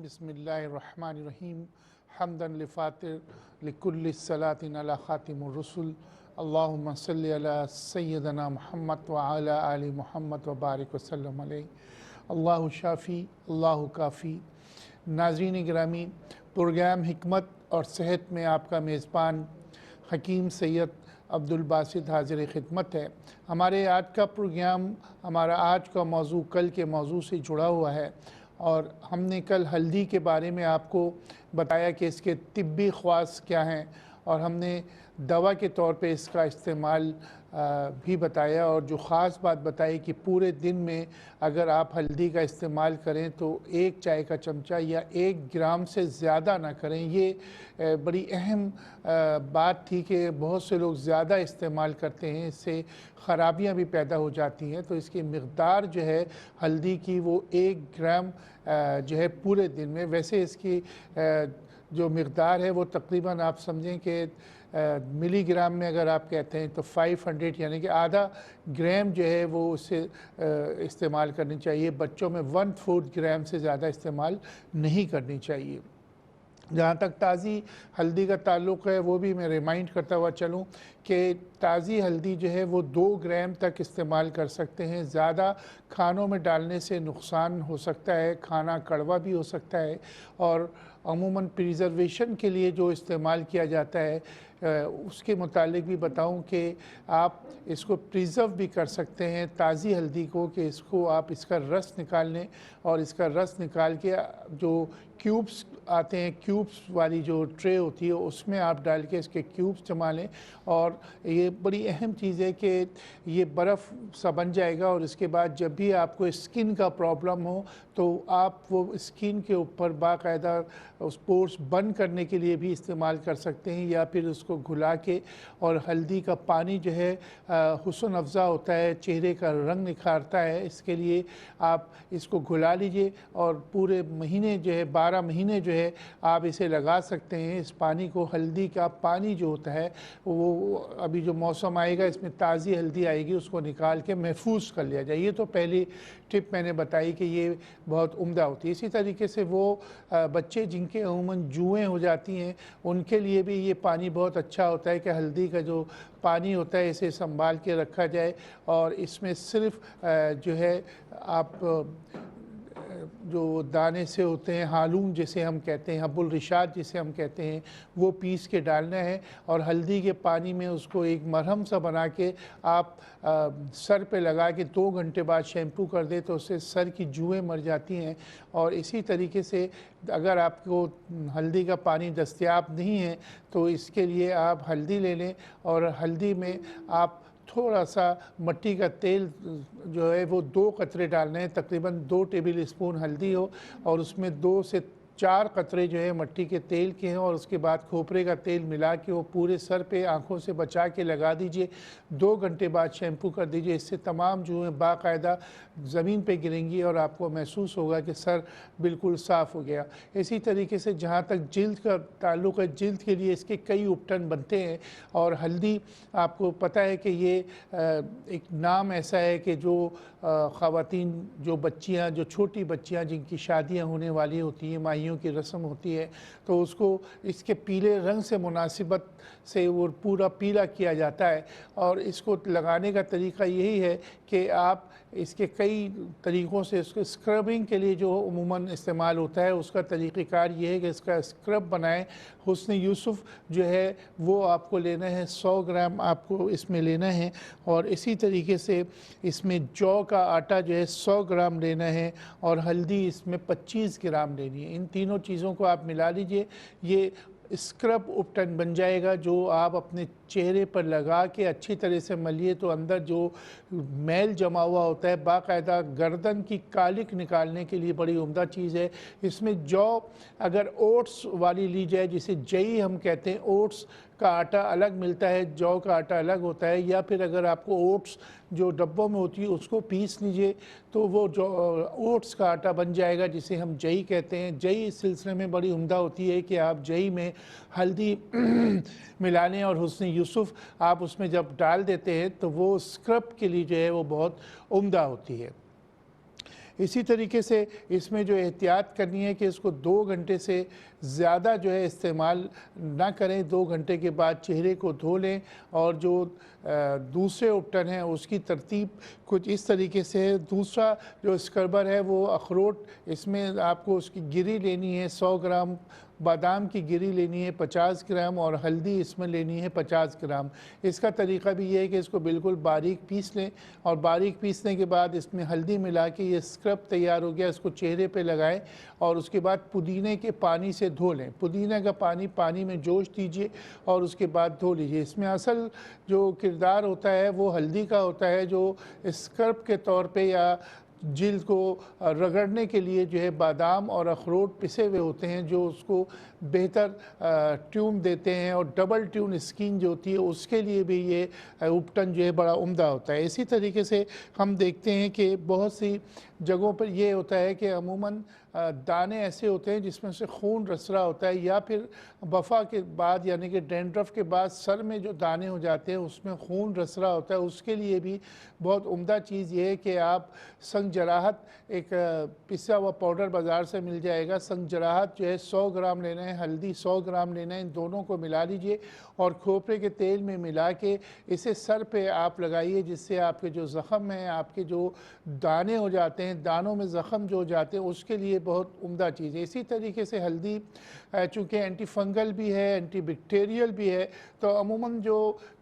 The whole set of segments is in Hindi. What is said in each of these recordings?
बिस्मिल्लाहिर्रहमानिर्रहीम हम्दन लिफ़ातिर लिकुल्लि सलातिन अला ख़ातिमुर रसूल अल्लाहुम्मा सल्लि अला सय्यदना मुहम्मद व अला आलि मुहम्मद व बारिक वसल्लम अलैहि अल्लाहु शाफ़ी अल्लाहु काफ़ी। नाज़रीन गिरामी, प्रोग्राम हिकमत और सेहत में आपका मेज़बान हकीम सैयद अब्दुल बासित हाज़िर खिदमत है। हमारे आज का प्रोग्राम, हमारा आज का मौजू कल के मौजू से जुड़ा हुआ है और हमने कल हल्दी के बारे में आपको बताया कि इसके तिब्बी ख़वास क्या हैं और हमने दवा के तौर पे इसका इस्तेमाल भी बताया। और जो ख़ास बात बताई कि पूरे दिन में अगर आप हल्दी का इस्तेमाल करें तो 1 चाय का चमचा या 1 ग्राम से ज़्यादा ना करें। ये बड़ी अहम बात थी कि बहुत से लोग ज़्यादा इस्तेमाल करते हैं, इससे ख़राबियाँ भी पैदा हो जाती हैं। तो इसकी मिक़दार जो है हल्दी की वो 1 ग्राम जो है पूरे दिन में। वैसे इसकी जो मिक़दार है वो तकरीबन आप समझें कि मिलीग्राम में अगर आप कहते हैं तो 500 यानी कि आधा ग्राम जो है वो उससे इस्तेमाल करनी चाहिए। बच्चों में 1/4 ग्राम से ज़्यादा इस्तेमाल नहीं करनी चाहिए। जहाँ तक ताज़ी हल्दी का ताल्लुक़ है वो भी मैं रिमाइंड करता हुआ चलूँ कि ताज़ी हल्दी जो है वो 2 ग्राम तक इस्तेमाल कर सकते हैं। ज़्यादा खानों में डालने से नुकसान हो सकता है, खाना कड़वा भी हो सकता है। और अमूमन प्रिजर्वेशन के लिए जो इस्तेमाल किया जाता है उसके मुतालिक भी बताऊं कि आप इसको प्रिज़र्व भी कर सकते हैं ताज़ी हल्दी को, कि इसको आप इसका रस निकाल लें और इसका रस निकाल के जो क्यूब्स आते हैं, क्यूब्स वाली जो ट्रे होती है उसमें आप डाल के इसके क्यूब्स जमा लें। और ये बड़ी अहम चीज़ है कि ये बर्फ़ सा बन जाएगा और इसके बाद जब भी आपको स्किन का प्रॉब्लम हो तो आप वो स्किन के ऊपर बाकायदा उस पोर्स बंद करने के लिए भी इस्तेमाल कर सकते हैं, या फिर उसको घुला के। और हल्दी का पानी जो है हुस्न अफ़ज़ा होता है, चेहरे का रंग निखारता है। इसके लिए आप इसको घुला लीजिए और पूरे महीने जो है 12 महीने जो है आप इसे लगा सकते हैं। इस पानी को, हल्दी का पानी जो होता है वो अभी जो मौसम आएगा इसमें ताज़ी हल्दी आएगी, उसको निकाल के महफूज कर लिया जाए। ये तो पहली टिप मैंने बताई कि ये बहुत उम्दा होती है। इसी तरीके से वो बच्चे जिनके अमूमन जुएँ हो जाती हैं उनके लिए भी ये पानी बहुत अच्छा होता है कि हल्दी का जो पानी होता है इसे संभाल के रखा जाए और इसमें सिर्फ़ जो है आप जो दाने से होते हैं, हालूम जिसे हम कहते हैं, हब्बुल रिशाद जिसे हम कहते हैं, वो पीस के डालना है और हल्दी के पानी में उसको एक मरहम सा बना के आप सर पे लगा के 2 घंटे बाद शैम्पू कर दें तो उससे सर की जुएँ मर जाती हैं। और इसी तरीके से अगर आपको हल्दी का पानी दस्तयाब नहीं है तो इसके लिए आप हल्दी ले लें और हल्दी में आप थोड़ा सा मट्टी का तेल जो है वो 2 कतरे डालने हैं। तकरीबन 2 टेबल स्पून हल्दी हो और उसमें 2 से 4 कतरे जो है मट्टी के तेल के हैं और उसके बाद खोपरे का तेल मिला के वो पूरे सर पे आँखों से बचा के लगा दीजिए। 2 घंटे बाद शैम्पू कर दीजिए। इससे तमाम जो है बाकायदा ज़मीन पे गिरेंगी और आपको महसूस होगा कि सर बिल्कुल साफ़ हो गया। इसी तरीके से जहाँ तक जिल्द का ताल्लुक़ है, जिल्द के लिए इसके कई उपटन बनते हैं और हल्दी आपको पता है कि ये एक नाम ऐसा है कि जो ख़वातीन, जो बच्चियाँ, जो छोटी बच्चियाँ जिनकी शादियाँ होने वाली होती हैं, माहियों की रस्म होती है, तो उसको इसके पीले रंग से मुनासिबत से वो पूरा पीला किया जाता है। और इसको लगाने का तरीका यही है कि आप इसके कई तरीक़ों से, इसको स्क्रबिंग के लिए जो उमूमन इस्तेमाल होता है उसका तरीक़ेकार ये है कि इसका स्क्रब बनाएं। हुस्न यूसुफ़ जो है वो आपको लेना है, 100 ग्राम आपको इसमें लेना है। और इसी तरीके से इसमें जौ का आटा जो है 100 ग्राम लेना है और हल्दी इसमें 25 ग्राम लेनी है। इन तीनों चीज़ों को आप मिला लीजिए, ये स्क्रब उपटन बन जाएगा जो आप अपने चेहरे पर लगा के अच्छी तरह से मलिए तो अंदर जो मैल जमा हुआ होता है, बाकायदा गर्दन की कालिक निकालने के लिए बड़ी उम्दा चीज़ है। इसमें जौ अगर ओट्स वाली ली जाए, जिसे जई हम कहते हैं, ओट्स का आटा अलग मिलता है, जौ का आटा अलग होता है, या फिर अगर आपको ओट्स जो डब्बों में होती है उसको पीस लीजिए तो वो जो ओट्स का आटा बन जाएगा जिसे हम जई कहते हैं। जई इस सिलसिले में बड़ी उम्दा होती है कि आप जई में हल्दी मिला लें और हुस्न यूसुफ़ आप उसमें जब डाल देते हैं तो वो स्क्रब के लिए जो है वो बहुत उम्दा होती है। इसी तरीके से इसमें जो एहतियात करनी है कि इसको 2 घंटे से ज़्यादा जो है इस्तेमाल ना करें। 2 घंटे के बाद चेहरे को धो लें और जो दूसरे उपटन हैं उसकी तरतीब कुछ इस तरीके से है। दूसरा जो स्क्रबर है वो अखरोट, इसमें आपको उसकी गिरी लेनी है 100 ग्राम, बादाम की गिरी लेनी है 50 ग्राम और हल्दी इसमें लेनी है 50 ग्राम। इसका तरीका भी ये है कि इसको बिल्कुल बारीक पीस लें और बारीक पीसने के बाद इसमें हल्दी मिला के ये स्क्रब तैयार हो गया, इसको चेहरे पे लगाएं और उसके बाद पुदीने के पानी से धो लें। पुदीने का पानी में जोश दीजिए और उसके बाद धो लीजिए। इसमें असल जो किरदार होता है वो हल्दी का होता है, जो स्क्रब के तौर पे या जिल्द को रगड़ने के लिए जो है बादाम और अखरोट पिसे हुए होते हैं, जो उसको बेहतर ट्यून देते हैं और डबल ट्यून स्किन जो होती है उसके लिए भी ये उपटन जो है बड़ा उम्दा होता है। इसी तरीके से हम देखते हैं कि बहुत सी जगहों पर ये होता है कि अमूमन दाने ऐसे होते हैं जिसमें से खून रस रहा होता है, या फिर वफ़ा के बाद यानी कि डैंड्रफ के बाद सर में जो दाने हो जाते हैं उसमें खून रस रहा होता है। उसके लिए भी बहुत उम्दा चीज़ ये है कि आप संग जराहत, एक पिसा हुआ पाउडर बाज़ार से मिल जाएगा, संग जराहत जो है 100 ग्राम लेना है, हल्दी 100 ग्राम लेना है, इन दोनों को मिला लीजिए और खोपरे के तेल में मिला के इसे सर पे आप लगाइए, जिससे आपके जो ज़ख़म हैं, आपके जो दाने हो जाते हैं, दानों में ज़ख़म जो हो जाते हैं, उसके लिए बहुत उम्दा चीज़ है। इसी तरीके से हल्दी चूँकि एंटी फंगल भी है, एंटी बैक्टीरियल भी है, तो अमूमन जो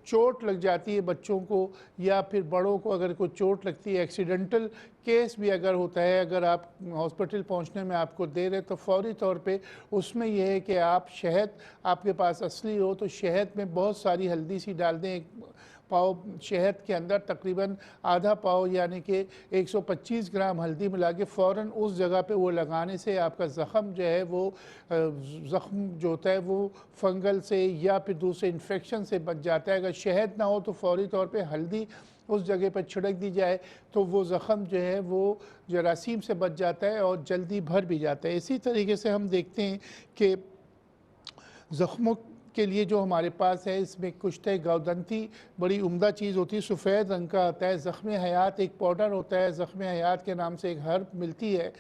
चोट लग जाती है बच्चों को या फिर बड़ों को, अगर कोई चोट लगती है, एक्सीडेंटल केस भी अगर होता है, अगर आप हॉस्पिटल पहुंचने में आपको देर है, तो फौरी तौर पे उसमें यह है कि आप शहद आपके पास असली हो तो शहद में बहुत सारी हल्दी सी डाल दें। एक पाव शहद के अंदर तकरीबन आधा पाव यानी कि 125 ग्राम हल्दी मिला के फ़ौरन उस जगह पे वो लगाने से आपका ज़ख़म जो है वो ज़ख़म जो होता है वो फंगल से या फिर दूसरे इन्फेक्शन से बच जाता है। अगर शहद ना हो तो फौरी तौर पे हल्दी उस जगह पर छिड़क दी जाए तो वो ज़ख़म जो है वो जरासीम से बच जाता है और जल्दी भर भी जाता है। इसी तरीके से हम देखते हैं कि ज़ख्मों के लिए जो हमारे पास है, इसमें कुश्ते गौदंती बड़ी उम्दा चीज़ होती है, सफ़ेद रंग का आता है। ज़ख्म हयात एक पाउडर होता है, ज़ख्म हयात के नाम से एक हर्ब मिलती है।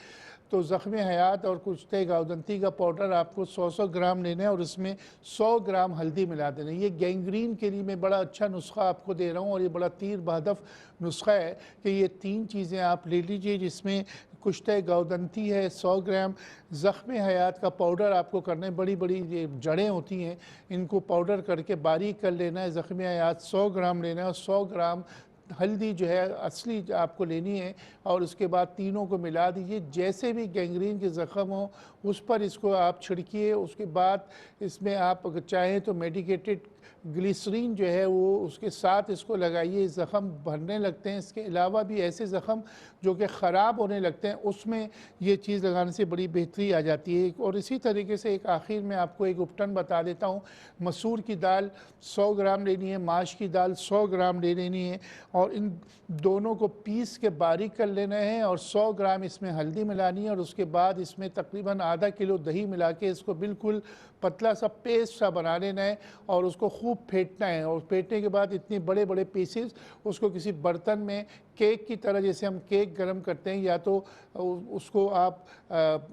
तो ज़ख्म हयात और कुश्ते गौदंती का पाउडर आपको 100 ग्राम लेना है और इसमें 100 ग्राम हल्दी मिला देना है। ये गैंग्रीन के लिए मैं बड़ा अच्छा नुस्खा आपको दे रहा हूँ और ये बड़ा तीर बहदफ नुस्खा है कि ये 3 चीज़ें आप ले लीजिए, जिसमें कुश्ते गौदंती है 100 ग्राम, ज़ख्म हयात का पाउडर आपको करना है, बड़ी बड़ी ये जड़ें होती हैं, इनको पाउडर करके बारीक कर लेना है। ज़ख्म हयात 100 ग्राम लेना है और 100 ग्राम हल्दी जो है असली आपको लेनी है और उसके बाद तीनों को मिला दीजिए। जैसे भी गैंग्रीन के ज़ख़म हो उस पर इसको आप छिड़किए। उसके बाद इसमें आप अगर चाहें तो मेडिकेटेड ग्लिसरीन जो है वो उसके साथ इसको लगाइए, ज़ख़म भरने लगते हैं। इसके अलावा भी ऐसे ज़ख़म जो कि ख़राब होने लगते हैं उसमें ये चीज़ लगाने से बड़ी बेहतरी आ जाती है। और इसी तरीके से एक आखिर में आपको एक उपटन बता देता हूँ। मसूर की दाल 100 ग्राम लेनी है, माश की दाल 100 ग्राम ले लेनी है और इन दोनों को पीस के बारीक कर लेना है और 100 ग्राम इसमें हल्दी मिलानी है और उसके बाद इसमें तकरीबन आधा किलो दही मिला के इसको बिल्कुल पतला सा पेस्ट सा बना लेना है और उसको खूब फेंटना है। और फेंटने के बाद इतने बड़े बड़े पीसेस उसको किसी बर्तन में केक की तरह, जैसे हम केक गरम करते हैं, या तो उसको आप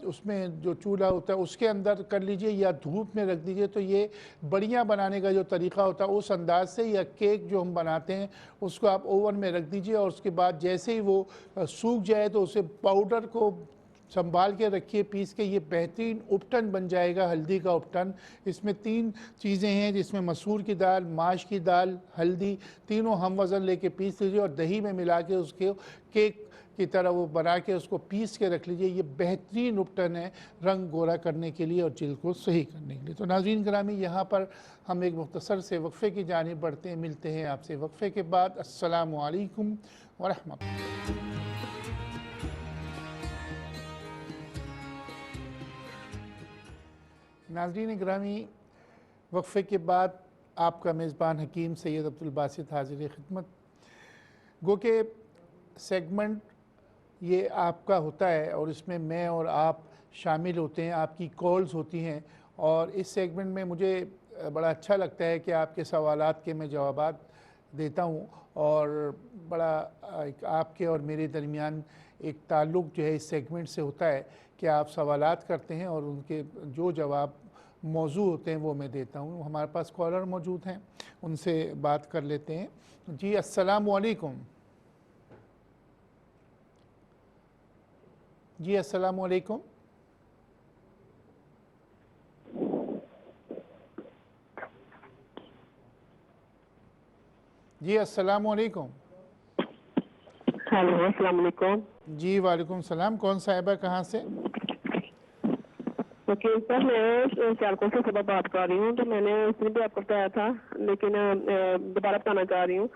उसमें जो चूल्हा होता है उसके अंदर कर लीजिए या धूप में रख दीजिए। तो ये बढ़िया बनाने का जो तरीका होता है उस अंदाज से, या केक जो हम बनाते हैं उसको आप ओवन में रख दीजिए और उसके बाद जैसे ही वो सूख जाए तो उसे पाउडर को संभाल के रखिए पीस के। ये बेहतरीन उपटन बन जाएगा, हल्दी का उपटन। इसमें 3 चीज़ें हैं, जिसमें मसूर की दाल, माश की दाल, हल्दी, तीनों हम वज़न लेके पीस लीजिए और दही में मिला के उसके केक की तरह वो बना के उसको पीस के रख लीजिए। ये बेहतरीन उपटन है रंग गोरा करने के लिए और जिल्द को सही करने के लिए। तो नाज़रीन ग्रामी, यहाँ पर हम एक मुख्तसर से वक्फ़े की जानिब बढ़ते हैं। मिलते हैं आपसे वक्फ़े के बाद। अस्सलामु अलैकुम व रहमतुल्लाह। नाज़रीन ग्रामी, वक्फ़े के बाद आपका मेज़बान हकीम सैयद अब्दुल बासित हाज़िर खिदमत। गो के सेगमेंट ये आपका होता है और इसमें मैं और आप शामिल होते हैं, आपकी कॉल्स होती हैं और इस सेगमेंट में मुझे बड़ा अच्छा लगता है कि आपके सवालात के मैं जवाबात देता हूँ और बड़ा आपके और मेरे दरमियान एक ताल्लुक़ जो है इस सेगमेंट से होता है कि आप सवालात करते हैं और उनके जो जवाब मौजू होते हैं वो मैं देता हूँ। हमारे पास कॉलर मौजूद हैं, उनसे बात कर लेते हैं। जी अस्सलामु अलैकुम। जी अस्सलामु अलैकुम। जी अस्सलामु अलैकुम। हेलो अस्सलाम वालेकुम। जी वालेकुम सलाम। कौन साहिबा कहाँ से? वकील साहब, मैं सियालकोट से सुबह बात कर रही हूँ। तो मैंने उसने भी आपको बताया था, लेकिन दोबारा बताना चाह रही हूँ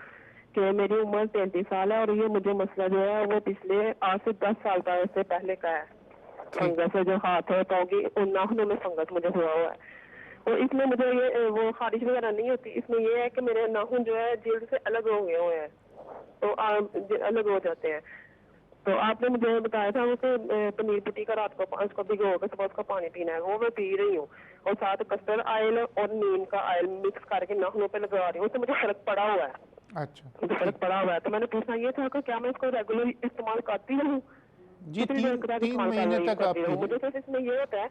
कि मेरी उम्र 33 साल है और ये मुझे मसला जो है वो पिछले 8 से 10 साल का से पहले का है। ठीक। फंगस है जो हाथ है पाँव की उन नाखूनों में फंगस मुझे हुआ हुआ है। और इसमें मुझे ये वो खारिश वगैरह नहीं होती। इसमें ये है कि मेरे नाखून जो है जिल्द से अलग हो गए हुए हैं, तो अलग हो जाते हैं। तो आपने मुझे बताया था वो पनीर पुटी का रात को उसको भिगो कर सुबह उसका पानी पीना है, वो मैं पी रही हूँ। और साथ कस्टर्ड ऑयल और नीम का ऑयल मिक्स करके नाखूनों पे लगा रही हूँ। उससे मुझे फर्क पड़ा हुआ है। अच्छा, मुझे फर्क पड़ा हुआ है। तो मैंने पूछना ये था कि क्या मैं इसको रेगुलर इस्तेमाल करती रहूँ? जी कितनी देर तक 3 इस्तेमाल महीने तक आप करती रहूँ? कीजिए। मुझे सिर्फ इसमें ये होता है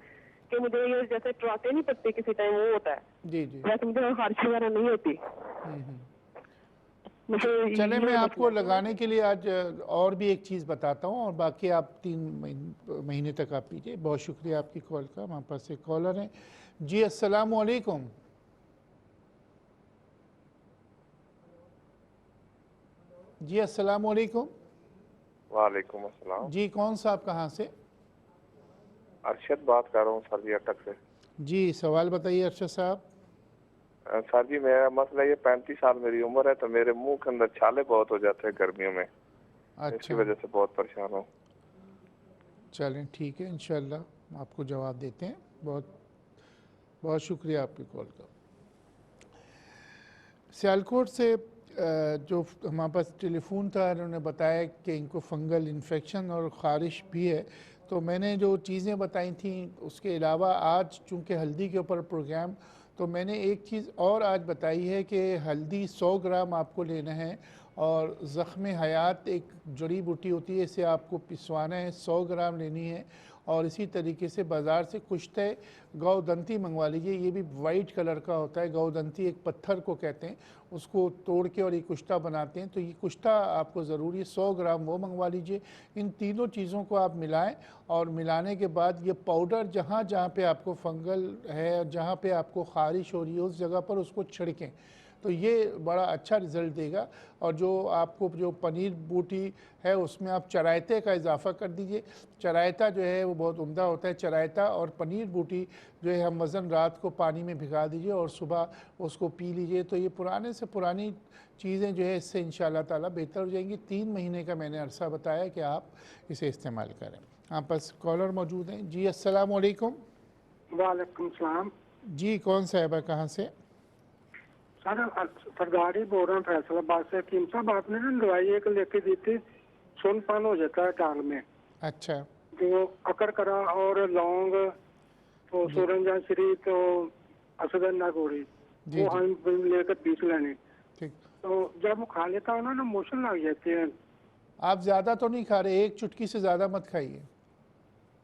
कि मुझे ये जैसे ट्राते नहीं पड़ते किसी टाइम, वो होता है। जी जी। वैसे मुझे खारिश वगैरह नहीं होती। मुझे चले मैं ये आपको मसला है कि लगाने के लिए आज और भी एक चीज़ बताता हूँ और बाकी आप 3 महीने तक आप पीजिए। बहुत शुक्रिया आपकी कॉल का। हमारे पास एक कॉलर है। जी अस्सलामु अलैकुम। जी अस्सलामु अलैकुम। वालेकुम अस्सलाम। जी कौन साहब कहाँ से? अरशद बात कर रहा हूँ सर जी, अटक से। जी सवाल बताइए अरशद साहब। सर जी मेरा मसला ये 35 साल मेरी उम्र है, तो मेरे मुंह के अंदर छाले बहुत हो जाते हैं गर्मियों में। इसकी अच्छा, वजह से बहुत परेशान हूँ। चलें ठीक है, इंशाल्लाह आपको जवाब देते हैं। बहुत बहुत शुक्रिया आपकी कॉल का। सियालकोट से जो हमारे पास टेलीफोन था, उन्होंने बताया कि इनको फंगल इन्फेक्शन और ख़ारिश भी है। तो मैंने जो चीज़ें बताई थी उसके अलावा आज चूँकि हल्दी के ऊपर प्रोग्राम, तो मैंने एक चीज़ और आज बताई है कि हल्दी 100 ग्राम आपको लेना है और ज़ख्म हयात एक जड़ी बूटी होती है, इसे आपको पिसवाना है, 100 ग्राम लेनी है। और इसी तरीके से बाज़ार से कुश्ते गौदंती मंगवा लीजिए। ये भी वाइट कलर का होता है। गौदंती एक पत्थर को कहते हैं, उसको तोड़ के और ये कुश्ता बनाते हैं। तो ये कुश्ता आपको ज़रूरी है, 100 ग्राम वो मंगवा लीजिए। इन तीनों चीज़ों को आप मिलाएं और मिलाने के बाद ये पाउडर जहाँ जहाँ पे आपको फंगल है, जहाँ पे आपको ख़ारिश हो रही है, उस जगह पर उसको छिड़कें, तो ये बड़ा अच्छा रिज़ल्ट देगा। और जो आपको जो पनीर बूटी है उसमें आप चरायते का इजाफ़ा कर दीजिए। चरायता जो है वो बहुत उम्दा होता है। चरायता और पनीर बूटी जो है हम वज़न रात को पानी में भिगा दीजिए और सुबह उसको पी लीजिए। तो ये पुराने से पुरानी चीज़ें जो है इससे इंशाअल्लाह ताला बेहतर हो जाएंगी। 3 महीने का मैंने अरसा बताया कि आप इसे इस्तेमाल करें। आप पास कॉलर मौजूद हैं। जी अस्सलामु अलैकुम। वालेकुम सलाम। जी कौन साहिबा कहाँ से? सर सरदारी बोल रहा हूँ फैसलाबाद से। कीम साहब आपने ना दवाई एक लेके दी थी, सुनपन हो जाता है टांग में, अच्छा जो अकरकरा और लौंग, तो जी सूरजश्री, तो असगन नागोरी, जी वो जी हम लेकर पीस लेने। ठीक। तो जब वो खा लेता हूँ ना मोशन लग जाते हैं। आप ज़्यादा तो नहीं खा रहे, एक चुटकी से ज़्यादा मत खाइए।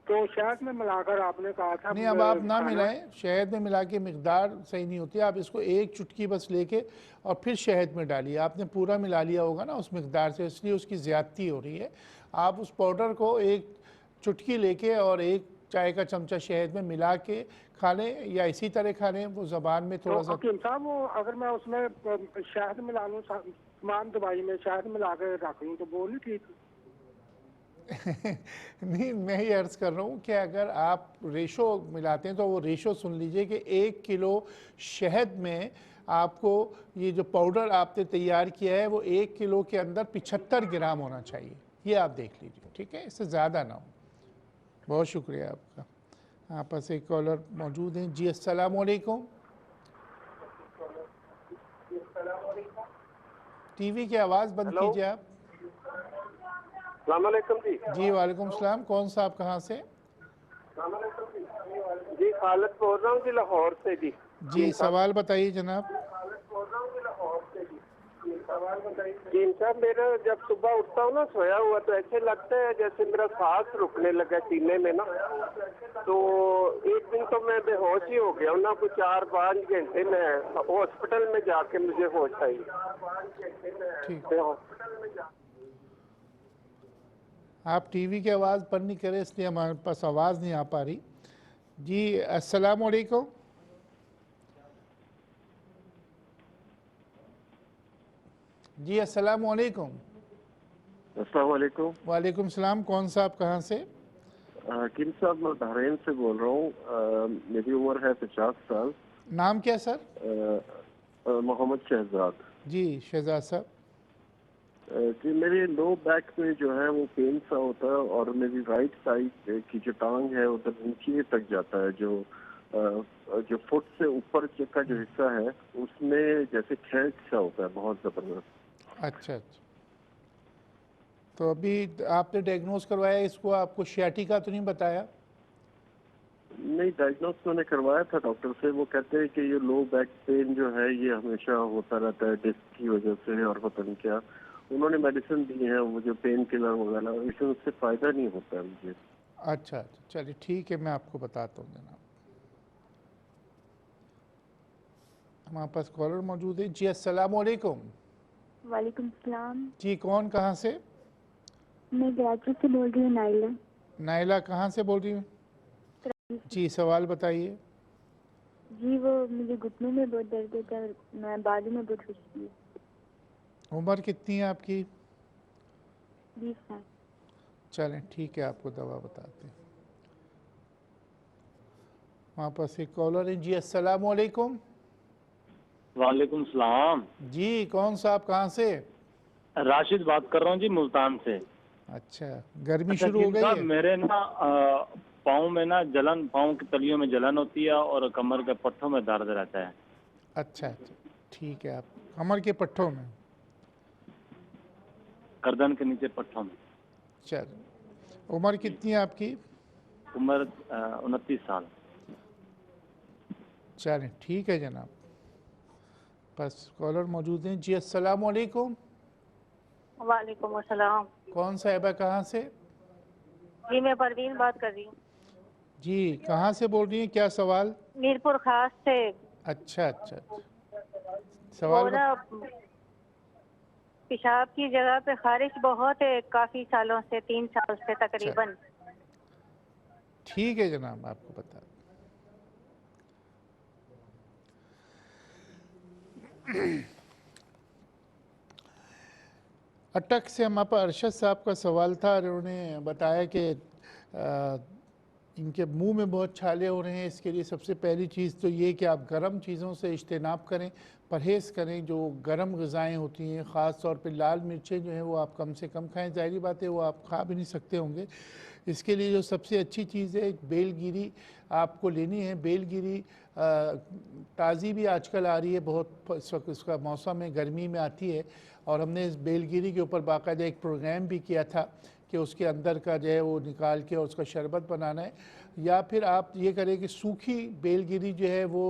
तो शहद में मिलाकर आपने कहा था नहीं, अब आप ना खाना। मिलाएं, शहद में मिला के मिकदार सही नहीं होती। आप इसको एक चुटकी बस लेके और फिर शहद में डालिए। आपने पूरा मिला लिया होगा ना उस मिकदार से, इसलिए उसकी ज़्यादती हो रही है। आप उस पाउडर को एक चुटकी लेके और एक चाय का चमचा शहद में मिला के खा लें या इसी तरह खा लें। वो ज़बान में तो थोड़ा सा हकीम साहब वो अगर मैं उसमें शहद मिला लूँ, तमाम दवाई में शहद मिला कर रख लूँ, तो वो नहीं ठीक? नहीं, मैं ही अर्ज़ कर रहा हूँ कि अगर आप रेशो मिलाते हैं तो वो रेशो सुन लीजिए कि 1 किलो शहद में आपको ये जो पाउडर आपने तैयार किया है वो 1 किलो के अंदर 75 ग्राम होना चाहिए। ये आप देख लीजिए, ठीक है, इससे ज़्यादा ना हो। बहुत शुक्रिया आपका। आप पास एक कॉलर मौजूद हैं। जी अस्सलाम वालेकुम। टीवी की आवाज़ बंद हेलो, कीजिए आप। अस्सलाम वालेकुम जी। जी वालेकुम सलाम। कौन सा आप कहाँ से? जी खालिद बोल रहा हूँ जी, लाहौर से जी। जी सवाल बताइए जनाब। जी साहब, मेरा जब सुबह उठता हूँ ना सोया हुआ तो ऐसे लगता है जैसे मेरा सांस रुकने लगा सीने में ना। तो एक दिन तो मैं बेहोश ही हो गया हूँ ना, कुछ 4-5 घंटे में हॉस्पिटल में जाके मुझे होश आई। ठीक, आप टीवी की आवाज़ बंद नहीं करें, इसलिए हमारे पास आवाज़ नहीं आ पा रही। जी अस्सलाम वालेकुम। जी अस्सलाम वालेकुम। अस्सलाम वालेकुम। वालेकुम सलाम। कौन सा, आप कहाँ से? किम साहब, मैं बहरीन से बोल रहा हूँ। मेरी उम्र है 50 साल। नाम क्या सर? मोहम्मद शहजाद। जी शहजाद साहब। जी, मेरी लो बैक में जो है वो पेन सा होता है और मेरी राइट साइड की जो टांग है उधर नीचे तक जाता है। जो फुट से ऊपर का जो हिस्सा है उसमें जैसे खींच सा होता है, बहुत जबरदस्त। अच्छा अच्छा, तो अभी आपने डायग्नोज करवाया इसको, आपको शियाटिका तो नहीं बताया? नहीं, डायग्नोस मैंने करवाया था डॉक्टर से। वो कहते हैं कि ये लो बैक पेन जो है ये हमेशा होता रहता है डिस्क की वजह से और पता नहीं क्या। उन्होंने मेडिसिन दी है मुझे, पेन किलर वगैरह, लेकिन उससे फ़ायदा नहीं होता है मुझे। अच्छा अच्छा, चलिए ठीक है, मैं आपको बताता हूँ जनाब। हमारे पास कॉलर मौजूद है। जी अस्सलाम वालेकुम। वालेकुम सलाम। जी कौन, कहाँ से? मैं कराची से बोल रही हूँ, नाइला। नाइला कहाँ से बोल रही हूँ? जी सवाल बताइए। जी वो मुझे घुटनों में बहुत दर्द होता है, मैं बाजू में बहुत खुशी है। उम्र कितनी है आपकी? 20 साल। चलें ठीक है, आपको दवा बताते हैं। वहाँ पास एक कॉलर है। जी अस्सलाम वालेकुम। वालेकुम सलाम। जी कौन सा, आप कहाँ से? राशिद बात कर रहा हूँ जी, मुल्तान से। अच्छा, गर्मी अच्छा शुरू हो गई साहब, है? मेरे ना पाँव में ना जलन, पाँव की तलियों में जलन होती है और कमर के पट्टों में दर्द रहता है। अच्छा अच्छा ठीक है, आप कमर के पट्टों में? गर्दन के नीचे पट्टों में। चल, उम्र कितनी है आपकी? उम्र 29 साल। चलें ठीक है जनाब, बस कॉलर मौजूद हैं। जी अस्सलाम वालेकुम। वालेकुम अस्सलाम। कौन साहिबा, कहाँ से? जी मैं परवीन बात कर रही हूँ। जी कहाँ से बोल रही हैं, क्या सवाल? मीरपुर खास से। अच्छा अच्छा अच्छा, वो सवाल ना पेशाब की जगह पे खारिश बहुत है, काफी सालों से, 3 साल से तकरीबन। ठीक है जनाब, आपको बता अटक से हमारे पास अरशद साहब का सवाल था और उन्होंने बताया कि इनके मुंह में बहुत छाले हो रहे हैं। इसके लिए सबसे पहली चीज़ तो ये कि आप गर्म चीज़ों से इज्तनाब करें, परहेज़ करें। जो गर्म ग़िज़ाएँ होती हैं, ख़ास तौर पे लाल मिर्चें जो हैं वो आप कम से कम खाएं। ज़ाहिरी बात है वो आप खा भी नहीं सकते होंगे। इसके लिए जो सबसे अच्छी चीज़ है, बेलगिरी आपको लेनी है। बेलगिरी ताज़ी भी आजकल आ रही है बहुत, इस वक्त इसका मौसम है, गर्मी में आती है। और हमने इस बेलगिरी के ऊपर बाकायदा एक प्रोग्राम भी किया था कि उसके अंदर का जो है वो निकाल के और उसका शरबत बनाना है। या फिर आप ये करें कि सूखी बेलगिरी जो है वो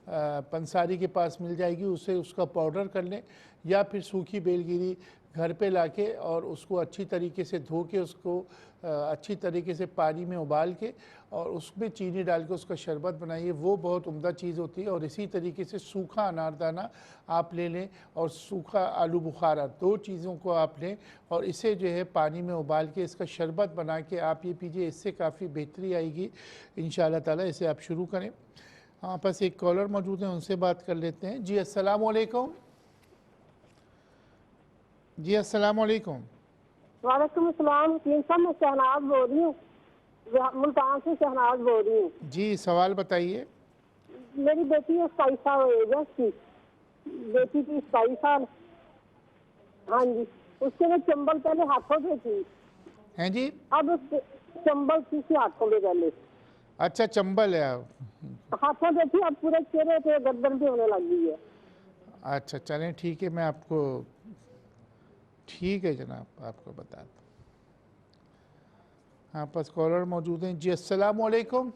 पंसारी के पास मिल जाएगी, उससे उसका पाउडर कर लें। या फिर सूखी बेलगिरी घर पे लाके और उसको अच्छी तरीके से धो के उसको अच्छी तरीके से पानी में उबाल के और उसमें चीनी डाल के उसका शरबत बनाइए, वो बहुत उम्दा चीज़ होती है। और इसी तरीके से सूखा अनारदाना आप ले लें और सूखा आलू बुखारा, 2 चीज़ों को आप लें और इसे जो है पानी में उबाल के इसका शरबत बना के आप ये पीजिए, इससे काफ़ी बेहतरी आएगी इंशाअल्लाह ताला। इसे आप शुरू करें। हाँ, बस एक कॉलर मौजूद है, उनसे बात कर लेते हैं। जी अस्सलाम वालेकुम। जी अस्सलाम वालेकुम। वालेकुम अस्सलाम। मैं शहनाज बोल रही हूँ, मुल्तान से शहनाज बोल रही हूँ। जी सवाल बताइए। मेरी बेटी है 27 साल एज है उसकी, बेटी की 27 साल। हाँ जी, उसके में चंबल पहले हाथों पे थी, हैं जी? अब उसके चंबल थी हाथों पे पहले। अच्छा, चंबल है। हाथों पे थी, अब पूरे चेहरे पे, गर्दन पे होने लगी है। अच्छा चलें ठीक है, मैं आपको, ठीक है जनाब, आपको बता दूँ। हाँ, पास कॉलर मौजूद हैं। जी अस्सलाम वालेकुम।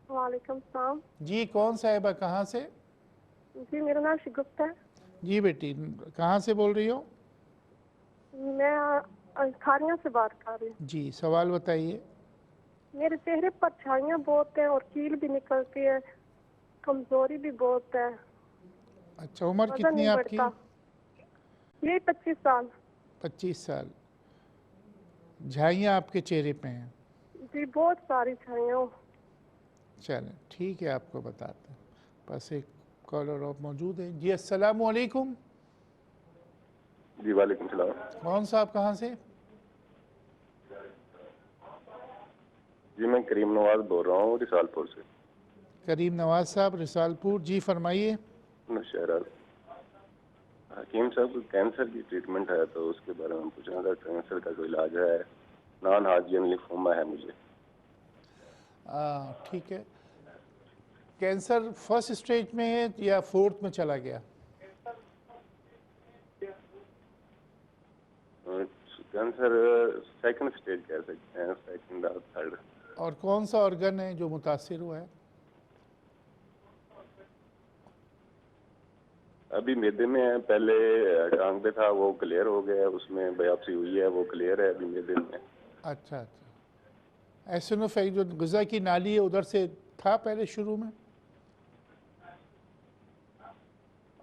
वालेकुम सलाम। जी कौन साहिबा, कहाँ से? जी मेरा नाम शिगुप्ता है। जी बेटी, कहाँ से बोल रही हो? मैं खारिया से बात कर रही हूँ। जी, सवाल बताइए। मेरे चेहरे पर छाइयाँ बहुत है और कील भी निकलती है, कमजोरी भी बहुत है, अच्छा, उम्र वजन कितनी नहीं है आपकी? बढ़ता। ये 25 साल। 25 साल। झाइयाँ आपके चेहरे पे हैं? जी बहुत सारी छाइयाँ। चलें ठीक है, आपको बताते हैं। बस एक कॉलर और मौजूद है। जी अस्सलाम वालेकुम। जी वालेकुम सलाम। कौन साहब, कहाँ से? जी मैं करीम नवाज बोल रहा हूँ रिसालपुर से। करीम नवाज साहब, रिसालपुर। जी फरमाइए। नौशहरा। हकीम साहब, कैंसर की ट्रीटमेंट है तो उसके बारे में पूछना था। कैंसर का कोई इलाज है? नॉन हाजियन लिम्फोमा है मुझे। ठीक है। कैंसर फर्स्ट स्टेज में है या फोर्थ में चला गया? कैंसर सेकंड स्टेज कह सकते हैं, सेकंड और थर्ड। और कौन सा ऑर्गन है जो मुतासिर हुआ है? अभी मैदे में है, पहले टांग पे था वो क्लियर हो गया, उसमें बायोप्सी हुई है वो क्लियर है अभी मैदे में। अच्छा अच्छा। एसिनोफेलिक जो ग़िज़ा की नाली है उधर से था पहले शुरू में?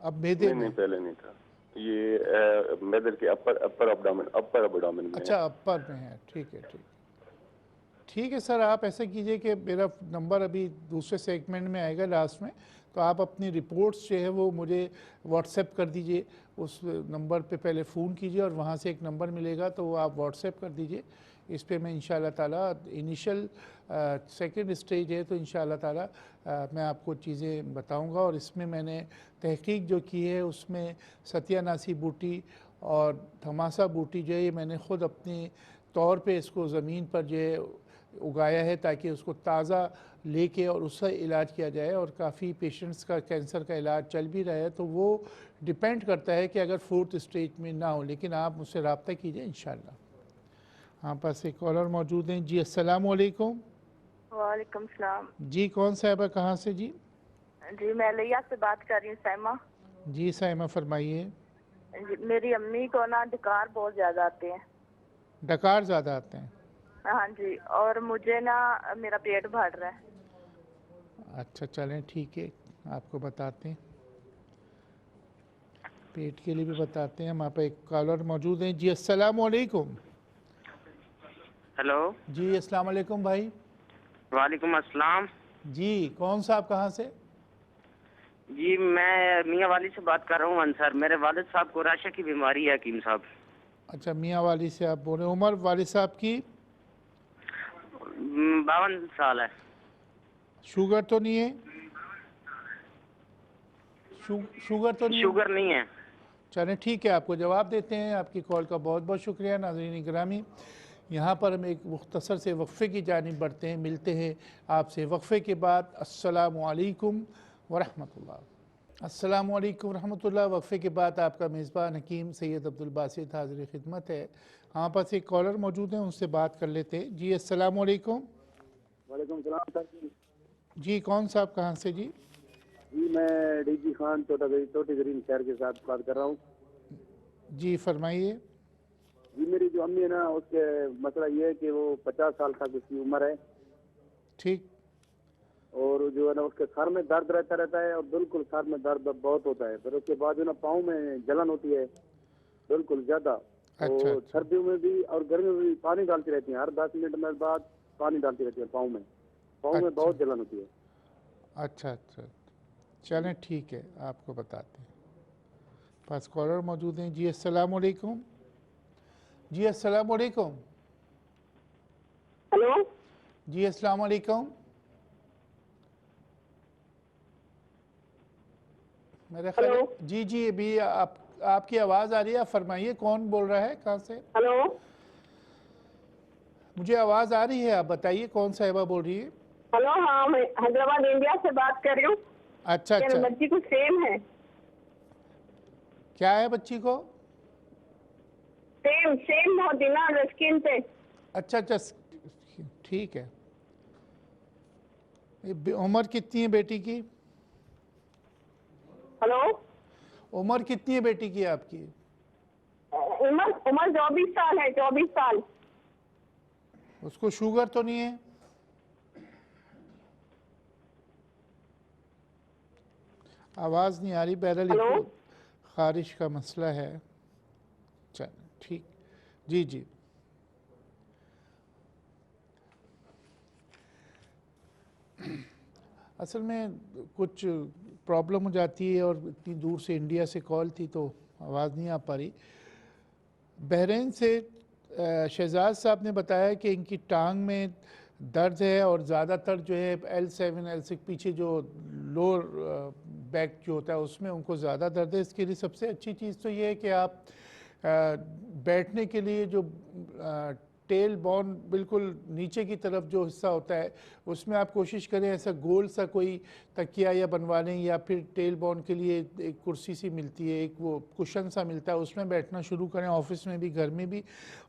अब मैदे में? नहीं पहले नहीं था ये। मैदे के अपर अब्डोमेन में। अच्छा, अपर में है। ठीक है ठीक है ठीक है सर, आप ऐसा कीजिए कि मेरा नंबर अभी दूसरे सेगमेंट में आएगा लास्ट में, तो आप अपनी रिपोर्ट्स जो है वो मुझे व्हाट्सएप कर दीजिए। उस नंबर पे पहले फ़ोन कीजिए और वहाँ से एक नंबर मिलेगा तो वो आप व्हाट्सएप कर दीजिए। इस पे मैं इंशाल्लाह ताला इनिशियल सेकंड स्टेज है तो इंशाल्लाह ताला मैं आपको चीज़ें बताऊंगा। और इसमें मैंने तहकीक जो की है उसमें सत्यानाशी बूटी और थमासा बूटी जो है ये मैंने ख़ुद अपने तौर पे इसको ज़मीन पर जो है उगाया है ताकि उसको ताज़ा लेके और उसका इलाज किया जाए। और काफ़ी पेशेंट्स का कैंसर का इलाज चल भी रहा है, तो वो डिपेंड करता है कि अगर फोर्थ स्टेज में ना हो, लेकिन आप मुझसे रब्ता कीजिए इंशाल्लाह। हाँ, पास एक कॉलर मौजूद हैं। जी अस्सलाम वालेकुम। वालेकुम सलाम। जी कौन साहिबा, कहाँ से? जी जी मैं लिया से बात कर रही हूँ, सैमा। जी साइमा फरमाइए। जी मेरी अम्मी को ना डकार बहुत ज़्यादा आते हैं। डकार ज़्यादा आते हैं? हाँ जी, और मुझे ना मेरा पेट बढ़ रहा है। अच्छा चलें ठीक है, आपको बताते हैं, पेट के लिए भी बताते हैं। हमारे पे एक कॉलर मौजूद हैं। जी अस्सलाम वालेकुम। हेलो। जी अस्सलाम वालेकुम भाई। वालेकुम अस्सलाम। जी कौन सा, आप कहाँ से? जी मैं मियाँ वाली से बात कर रहा हूँ अंसर। मेरे वालिद साहब को राशा की बीमारी है हकीम साहब। अच्छा, मियाँ वाली से आप बोल रहे हैं। उम्र वालिद साहब की? 52 साल है। शुगर तो नहीं है? शुगर तो नहीं? शुगर नहीं है। चलें ठीक है, आपको जवाब देते हैं। आपकी कॉल का बहुत बहुत शुक्रिया। नाज़रीन गिरामी, यहाँ पर हम एक मुख्तसर से वक्फ़े की जानिब बढ़ते हैं। मिलते हैं आपसे वक्फ़े के बाद। अस्सलामु अलैकुम वरहमतुल्लाह। अस्सलामु अलैकुम वरहमतुल्लाह। वक्फ़े के बाद आपका मेज़बान हकीम सैयद अब्दुल बासित हाज़िर खिदमत है। हाँ, पास एक कॉलर मौजूद हैं, उनसे बात कर लेते हैं। जी अस्सलामु अलैकुम। वालेकुम सलाम सर। जी कौन साहब, कहाँ से? जी जी मैं डीजी खान छोटी ग्रीन शहर के साथ बात कर रहा हूँ। जी फरमाइए। जी मेरी जो अम्मी है ना, उसके मसला ये है कि वो 50 साल तक उसकी उम्र है। ठीक। और जो है ना उसके सर में दर्द रहता है और बिल्कुल सर में दर्द बहुत होता है। फिर उसके बाद जो ना पाँव में जलन होती है बिल्कुल ज्यादा। अच्छा, और सर्दियों में भी और गर्मियों में भी पानी डालती रहती है, हर 10 मिनट में बाद पानी डालती रहती है पाँव में। पाँव में बहुत जलन होती है। अच्छा अच्छा, चलें ठीक है, आपको बताते हैं। पास कॉलर मौजूद हैं। जी अस्सलाम वालेकुम। जी अस्सलाम वालेकुम। हेलो। जी अस्सलाम वालेकुम। मेरे ख्याल जी जी अभी आपकी आवाज़ आ रही है, आप फरमाइए कौन बोल रहा है, कहाँ से? हेलो। मुझे आवाज़ आ रही है, आप बताइए कौन साहिबा बोल रही है? हेलो। हाँ मैं हैदराबाद इंडिया से बात कर रही हूँ। अच्छा अच्छा। बच्ची को सेम है। क्या है बच्ची को? सेम बहुत दिना स्किन पे। अच्छा अच्छा ठीक है। उम्र कितनी है बेटी की? हेलो। उम्र कितनी है बेटी की आपकी? उम्र उम्र 24 साल है, 24 साल। उसको शुगर तो नहीं है? आवाज़ नहीं आ रही, बहरहाल खारिश का मसला है। चल ठीक, जी जी। असल में कुछ प्रॉब्लम हो जाती है और इतनी दूर से इंडिया से कॉल थी तो आवाज़ नहीं आ पा रही। बहरीन से शहजाद साहब ने बताया कि इनकी टांग में दर्द है और ज़्यादातर जो है L7 L6 पीछे जो लोअर बैक जो होता है उसमें उनको ज़्यादा दर्द है। इसके लिए सबसे अच्छी चीज़ तो ये है कि आप बैठने के लिए जो टेल बोन बिल्कुल नीचे की तरफ जो हिस्सा होता है उसमें आप कोशिश करें ऐसा गोल सा कोई तकिया या बनवा लें, या फिर टेल बोन के लिए एक कुर्सी सी मिलती है, एक वो कुशन सा मिलता है, उसमें बैठना शुरू करें, ऑफिस में भी घर में भी।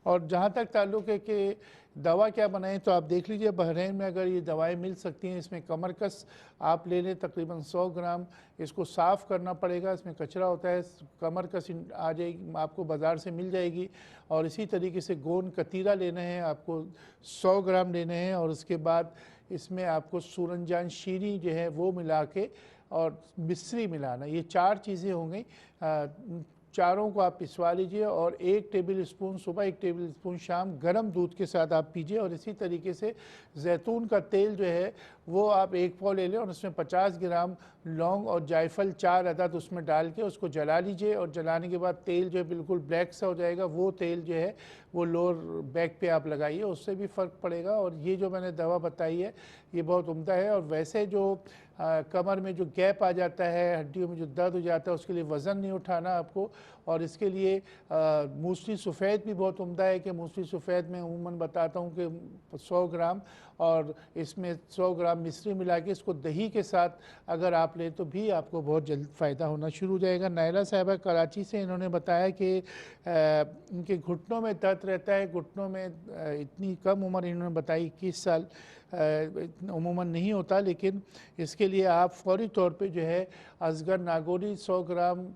और जहाँ तक ताल्लुक़ है कि दवा क्या बनाएं, तो आप देख लीजिए बहरीन में अगर ये दवाएं मिल सकती हैं। इसमें कमरकस आप ले लें तकरीबन 100 ग्राम, इसको साफ़ करना पड़ेगा, इसमें कचरा होता है। कमरकस आ जाएगी, आपको बाज़ार से मिल जाएगी। और इसी तरीके से गोंद कतीरा लेना है आपको 100 ग्राम लेने हैं, और उसके बाद इसमें आपको सूरनजान शीरी जो है वो मिला के और मिश्री मिलाना, ये 4 चीज़ें हो गई। चारों को आप पिसवा लीजिए और 1 टेबल स्पून सुबह 1 टेबल स्पून शाम गर्म दूध के साथ आप पीजिए। और इसी तरीके से जैतून का तेल जो है वो आप 1 पाव ले लें और उसमें 50 ग्राम लौंग और जायफल 4 अदद उसमें डाल के उसको जला लीजिए। और जलाने के बाद तेल जो है बिल्कुल ब्लैक सा हो जाएगा, वो तेल जो है वो लोअर बैक पे आप लगाइए, उससे भी फ़र्क पड़ेगा। और ये जो मैंने दवा बताई है ये बहुत उम्दा है। और वैसे जो कमर में जो गैप आ जाता है, हड्डियों में जो दर्द हो जाता है, उसके लिए वज़न नहीं उठाना आपको। और इसके लिए मूसली सफ़ेद भी बहुत उम्दा है कि मूसली सफ़ेद में उमूमन बताता हूँ कि 100 ग्राम और इसमें 100 ग्राम मिश्री मिला के इसको दही के साथ अगर आप लें तो भी आपको बहुत जल्द फ़ायदा होना शुरू हो जाएगा। नायला साहिबा कराची से, इन्होंने बताया कि इनके घुटनों में दर्द रहता है। घुटनों में इतनी कम उम्र इन्होंने बताई 21 साल, उमूमन नहीं होता, लेकिन इसके लिए आप फौरी तौर पे जो है अजगर नागोरी 100 ग्राम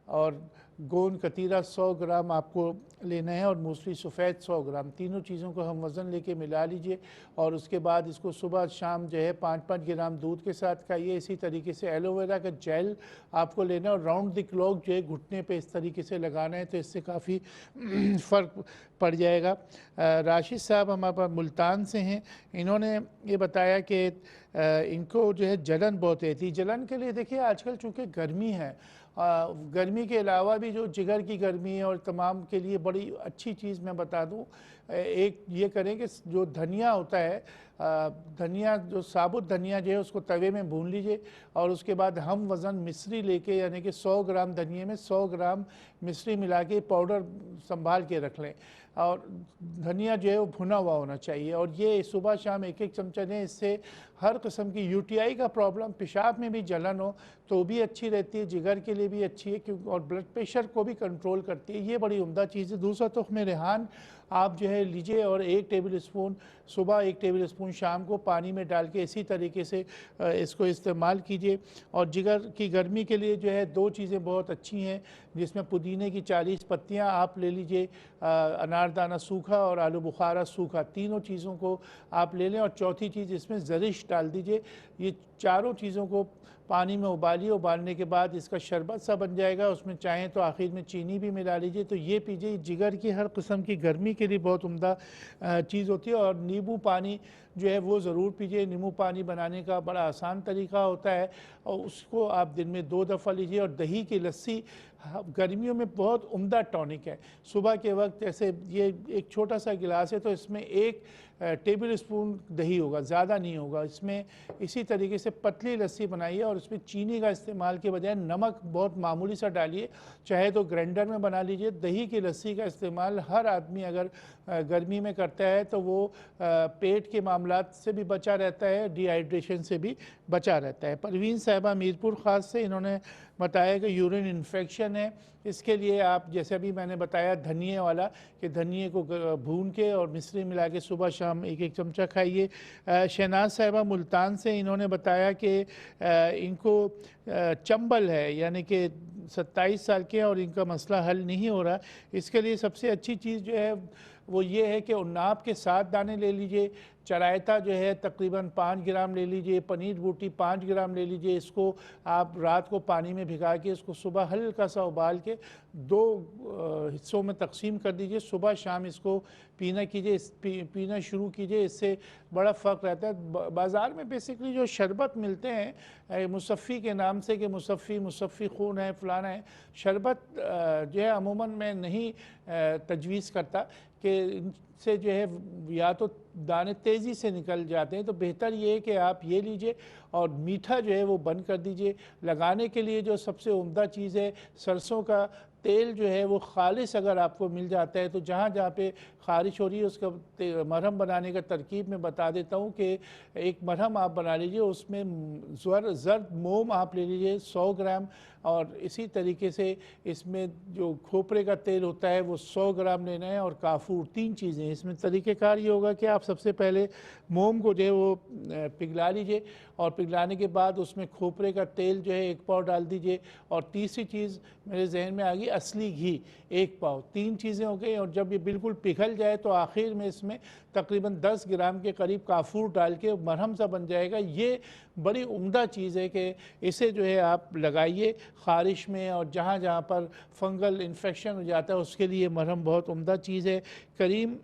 और गोंद कतीरा 100 ग्राम आपको लेना है और मूसली सफ़ेद 100 ग्राम, तीनों चीज़ों को हम वज़न लेके मिला लीजिए। और उसके बाद इसको सुबह शाम जो है 5-5 ग्राम दूध के साथ खाइए। इसी तरीके से एलोवेरा का जेल आपको लेना है और राउंड द क्लॉक जो है घुटने पे इस तरीके से लगाना है, तो इससे काफ़ी फ़र्क पड़ जाएगा। राशिद साहब हमारे पास मुल्तान से हैं, इन्होंने ये बताया कि इनको जो है जलन बहुत रहती है। जलन के लिए देखिए आजकल चूँकि गर्मी है, गर्मी के अलावा भी जो जिगर की गर्मी है और तमाम के लिए बड़ी अच्छी चीज़ मैं बता दूं, एक ये करें कि जो धनिया होता है, धनिया जो साबुत धनिया जो है उसको तवे में भून लीजिए और उसके बाद हम वज़न मिश्री लेके, यानी कि 100 ग्राम धनिए में 100 ग्राम मिश्री मिला के पाउडर संभाल के रख लें। और धनिया जो है वो भुना हुआ होना चाहिए और ये सुबह शाम 1-1 चमचा दें। इससे हर किस्म की यूटीआई का प्रॉब्लम, पेशाब में भी जलन हो तो भी अच्छी रहती है, जिगर के लिए भी अच्छी है क्योंकि और ब्लड प्रेशर को भी कंट्रोल करती है। ये बड़ी उम्दा चीज़ है। दूसरा तुख्म रेहान आप जो है लीजिए और 1 टेबल स्पून सुबह 1 टेबल स्पून शाम को पानी में डाल के इसी तरीके से इसको इस्तेमाल कीजिए। और जिगर की गर्मी के लिए जो है 2 चीज़ें बहुत अच्छी हैं, जिसमें पुदीने की 40 पत्तियाँ आप ले लीजिए, अनारदाना सूखा और आलू बुखारा सूखा, तीनों चीज़ों को आप ले लें। और चौथी चीज़ इसमें ज़रिश डाल दीजिए। ये चारों चीज़ों को पानी में उबालिए, उबालने के बाद इसका शरबत सा बन जाएगा, उसमें चाहें तो आखिर में चीनी भी मिला लीजिए, तो ये पीजिए। जिगर की हर किस्म की गर्मी के लिए बहुत उम्दा चीज़ होती है। और नींबू पानी जो है वो ज़रूर पीजिए। नींबू पानी बनाने का बड़ा आसान तरीका होता है और उसको आप दिन में 2 दफ़ा लीजिए। और दही की लस्सी गर्मियों में बहुत उम्दा टॉनिक है। सुबह के वक्त जैसे ये एक छोटा सा गिलास है तो इसमें 1 टेबल स्पून दही होगा, ज़्यादा नहीं होगा इसमें। इसी तरीके से पतली लस्सी बनाइए और उसमें चीनी का इस्तेमाल के बजाय नमक बहुत मामूली सा डालिए, चाहे तो ग्राइंडर में बना लीजिए। दही की लस्सी का इस्तेमाल हर आदमी अगर गर्मी में करता है तो वो पेट के मामलात से भी बचा रहता है, डिहाइड्रेशन से भी बचा रहता है। परवीन साहिबा मीरपुर ख़ास से, इन्होंने बताया कि यूरिन इन्फेक्शन है। इसके लिए आप जैसे अभी मैंने बताया धनिए वाला, कि धनिए को भून के और मिश्री मिला के सुबह शाम 1-1 चमचा खाइए। शहनाज साहिबा मुल्तान से, इन्होंने बताया कि इनको चंबल है, यानी कि 27 साल के हैं और इनका मसला हल नहीं हो रहा। इसके लिए सबसे अच्छी चीज़ जो है वो ये है कि उन्नाब के 7 दाने ले लीजिए, चरायता जो है तकरीबन 5 ग्राम ले लीजिए, पनीर बूटी 5 ग्राम ले लीजिए। इसको आप रात को पानी में भिगा के इसको सुबह हल्का सा उबाल के 2 हिस्सों में तकसीम कर दीजिए। सुबह शाम इसको पीना कीजिए, पीना शुरू कीजिए। इससे बड़ा फ़र्क रहता है। बाज़ार में बेसिकली जो शरबत मिलते हैं मुसफ़ी के नाम से कि मुसफ़ी खून है फ़लाना है, शरबत जो है अमूमन मैं नहीं तजवीज़ करता कि इनसे जो है या तो दाने तेज़ी से निकल जाते हैं। तो बेहतर ये है कि आप ये लीजिए और मीठा जो है वो बंद कर दीजिए। लगाने के लिए जो सबसे उम्दा चीज़ है सरसों का तेल जो है वो खालिस अगर आपको मिल जाता है तो जहाँ जहाँ पे ख़ारिश हो रही है उसका मरहम बनाने का तरकीब में बता देता हूँ कि एक मरहम आप बना लीजिए, उसमें ज़र्द मोम आप ले लीजिए 100 ग्राम, और इसी तरीके से इसमें जो खोपरे का तेल होता है वो 100 ग्राम लेना है, और काफूर। 3 चीज़ें इसमें। तरीक़ेकार ये होगा कि आप सबसे पहले मोम को जो है वो पिघला लीजिए, और पिघलाने के बाद उसमें खोपरे का तेल जो है 1 पाव डाल दीजिए, और तीसरी चीज़ मेरे जहन में आ गई असली घी 1 पाव। 3 चीज़ें हो गई, और जब ये बिल्कुल पिघल जाए तो आखिर में इसमें तकरीबन 10 ग्राम के करीब काफूर डाल के मरहम सा बन जाएगा। ये बड़ी उम्दा चीज़ है कि इसे जो है आप लगाइए ख़ारिश में, और जहाँ जहाँ पर फंगल इन्फेक्शन हो जाता है उसके लिए मरहम बहुत उम्दा चीज़ है। करीम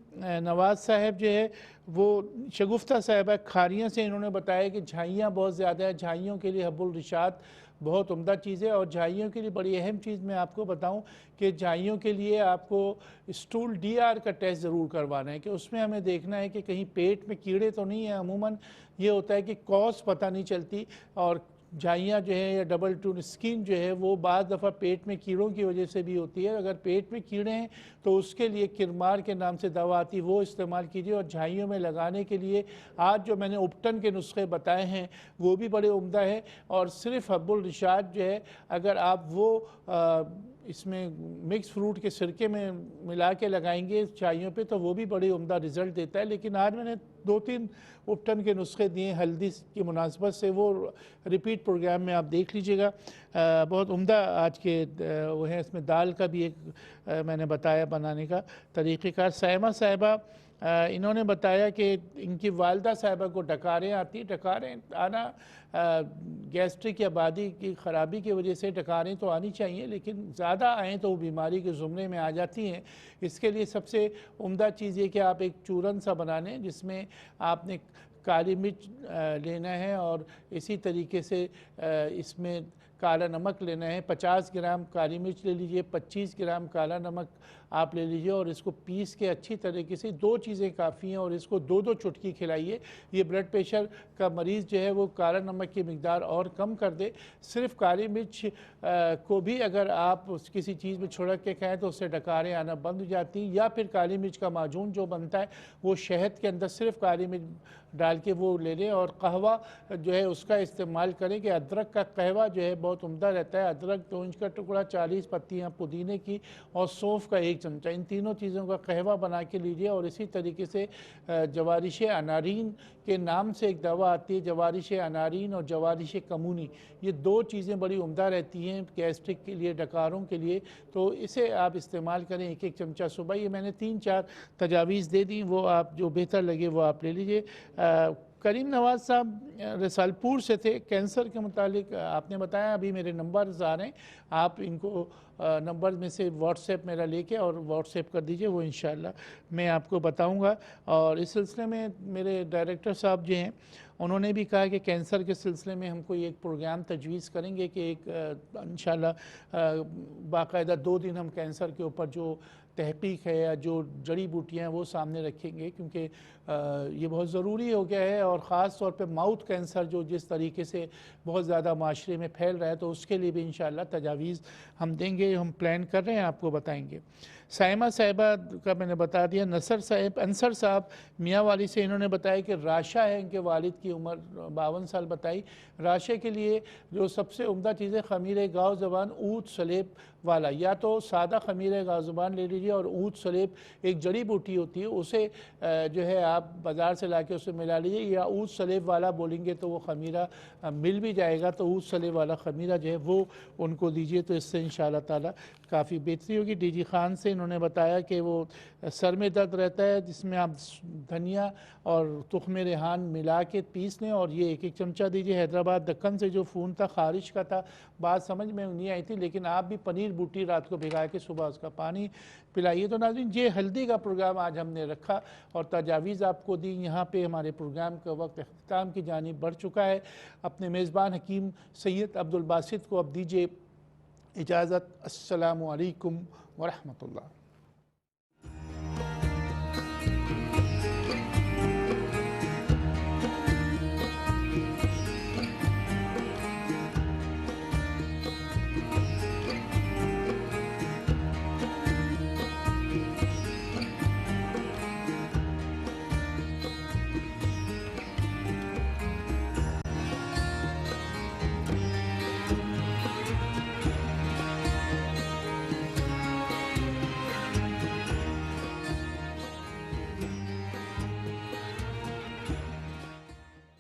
नवाज़ साहब जो है वो शगुफ्ता साहिबा खारियाँ से इन्होंने बताया कि झाइयाँ बहुत ज़्यादा है, झाइयों के लिए हब्बुल रिशाद बहुत उम्दा चीज़ है। और झाइयों के लिए बड़ी अहम चीज़ मैं आपको बताऊं कि झाइयों के लिए आपको स्टूल DR का टेस्ट ज़रूर करवाना है, कि उसमें हमें देखना है कि कहीं पेट में कीड़े तो नहीं है। अमूमन ये होता है कि कॉज पता नहीं चलती, और झाइयाँ जो है या डबल टून स्किन जो है वो बाज़ दफ़ा पेट में कीड़ों की वजह से भी होती है। अगर पेट में कीड़े हैं तो उसके लिए किरमार के नाम से दवा आती है, वो इस्तेमाल कीजिए। और झाइयों में लगाने के लिए आज जो मैंने उपटन के नुस्खे बताए हैं वो भी बड़े उम्दा है। और सिर्फ हब्बुल रिशाद जो है अगर आप वो इसमें मिक्स फ्रूट के सिरके में मिला के लगाएंगे चाइयों पे तो वो भी बड़ी उम्दा रिज़ल्ट देता है। लेकिन आज मैंने 2-3 उपटन के नुस्खे दिए हल्दी की मुनासबत से, वो रिपीट प्रोग्राम में आप देख लीजिएगा। बहुत उम्दा आज के वो है। इसमें दाल का भी एक मैंने बताया बनाने का तरीक़ेकार। साइमा साहिबा इन्होंने बताया कि इनकी वालदा साहिबा को डकारें आती। डकारें आना गैस्ट्रिक या बादी की ख़राबी की वजह से डकारें तो आनी चाहिए, लेकिन ज़्यादा आएँ तो वो बीमारी के ज़ुमरे में आ जाती हैं। इसके लिए सबसे उम्दा चीज़ ये कि आप एक चूरन सा बना लें जिसमें आपने काली मिर्च लेना है, और इसी तरीके से इसमें काला नमक लेना है। 50 ग्राम काली मिर्च ले लीजिए, 25 ग्राम काला नमक आप ले लीजिए, और इसको पीस के अच्छी तरीके से 2 चीज़ें काफ़ी हैं, और इसको 2-2 चुटकी खिलाइए। ये ब्लड प्रेशर का मरीज़ जो है वो काला नमक की मिकदार और कम कर दे। सिर्फ काली मिर्च को भी अगर आप किसी चीज़ में छिड़क के खाएँ तो उससे डकारें आना बंद हो जाती हैं। या फिर काली मिर्च का माजून जो बनता है वो शहद के अंदर सिर्फ काली मिर्च डाल के वो ले लें, और कहवा जो है उसका इस्तेमाल करें कि अदरक का कहवा जो है बहुत उम्दा रहता है। अदरक 2 इंच का टुकड़ा, 40 पत्तियाँ पुदीने की, और सौंफ का 1 चमचा, इन तीनों चीज़ों का कहवा बना के लीजिए। और इसी तरीके से जवारिश अनारीन के नाम से एक दवा आती है, जवारिश अनारीन और जवारिश कमूनी, ये 2 चीज़ें बड़ी उम्दा रहती हैं गैस्ट्रिक के लिए, डकारों के लिए। तो इसे आप इस्तेमाल करें 1-1 चमचा सुबह। ये मैंने 3-4 तजावीज़ दे दी, वो आप जो बेहतर लगे वो आप ले लीजिए। करीम नवाज़ साहब रसालपुर से थे। कैंसर के मुतालिक आपने बताया, अभी मेरे नंबर्स आ रहे हैं, आप इनको नंबर में से व्हाट्सएप मेरा लेके और व्हाट्सएप कर दीजिए, वो इंशाल्लाह मैं आपको बताऊंगा। और इस सिलसिले में मेरे डायरेक्टर साहब जो हैं उन्होंने भी कहा कि कैंसर के सिलसिले में हम कोई एक प्रोग्राम तजवीज़ करेंगे कि एक इंशाल्लाह बाकायदा 2 दिन हम कैंसर के ऊपर जो तहकीक है या जो जड़ी बूटियाँ हैं वो सामने रखेंगे, क्योंकि ये बहुत ज़रूरी हो गया है। और ख़ास तौर पे माउथ कैंसर जो जिस तरीके से बहुत ज़्यादा माशरे में फैल रहा है, तो उसके लिए भी इंशाल्लाह तजावीज़ हम देंगे, हम प्लान कर रहे हैं, आपको बताएंगे। साइमा साहिबा का मैंने बता दिया। नसर साहब अंसर साहब मियाँ वाली से इन्होंने बताया कि राशा है, इनके वालिद की उम्र 52 साल बताई। राशे के लिए जो सबसे उम्दा चीज़ें खमीर गाँव ज़बान ऊद सलेब वाला, या तो सादा खमीर गाँव ज़बान ले लीजिए और ऊद सलेब एक जड़ी बूटी होती है उसे जो है आप बाज़ार से ला के उसे मिला लीजिए, या ऊद सलेब वाला बोलेंगे तो वो खमीरा मिल भी जाएगा, तो ऊद सलेब वाला खमीरा जो है वो उनको दीजिए, तो इससे इंशाअल्लाह ताला काफ़ी बेहतरी होगी। डीजी खान से इन्होंने बताया कि वो सर में दर्द रहता है जिसमें आप धनिया और तुख्म रेहान मिला के पीस लें और ये 1-1 चमचा दीजिए। हैदराबाद दक्कन से जो फ़ोन था ख़ारिश का था, बात समझ में नहीं आई थी, लेकिन आप भी पनीर बूटी रात को भिगा के सुबह उसका पानी पिलाइए। तो नाज़रीन, ये हल्दी का प्रोग्राम आज हमने रखा और तजावीज़ आपको दी। यहाँ पे हमारे प्रोग्राम का वक्त अख्ताम की जानिब बढ़ चुका है। अपने मेज़बान हकीम सैयद अब्दुल बासित को अब दीजिए इजाज़त। अस्सलामु अलैकुम व रहमतुल्लाह।